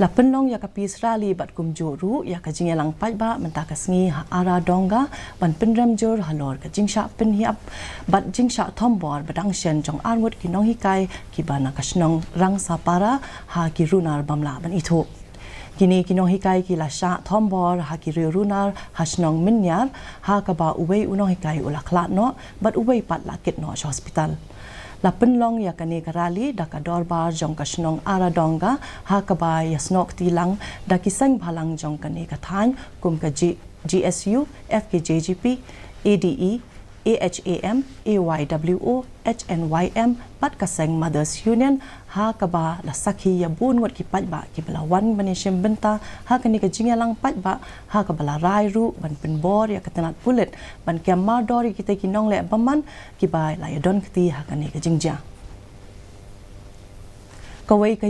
Lapen long ya kapi Israeli bat kum joru ya ka jing lang pai ba menta ka sngi ara donga ban penram jor halor ka jing sha pen hiap bat jing sha thombor badang shen jong armut ki nong hi kai ki bana ka snong rang sapara ha ki runar bamla ban itho kini kinong hikai ki la sha thombor ha ki runar ha snong minyar ha ka ba uwei unong hikai ulakla no bat uwei pat la kit no hospital la penlong ya kani karali da ka dorbar jong ka snong ara donga ha ka ba ya snok tilang da ki sang bhalang jong kani ka than kum ka GSU FKJGP ADE AHAM AYWO HNYM pat ka sang Mothers Union ha ka ba la sakhi ya bun ngot ki pat ba ki bala wan banishim benta ha kani ka jingalang pat ba ha ka bala rai ru ban pen bor ya katanat bullet ban kemar dori kita ki nong le baman ki ba la ya don kti ha kani ka jingja kawai ka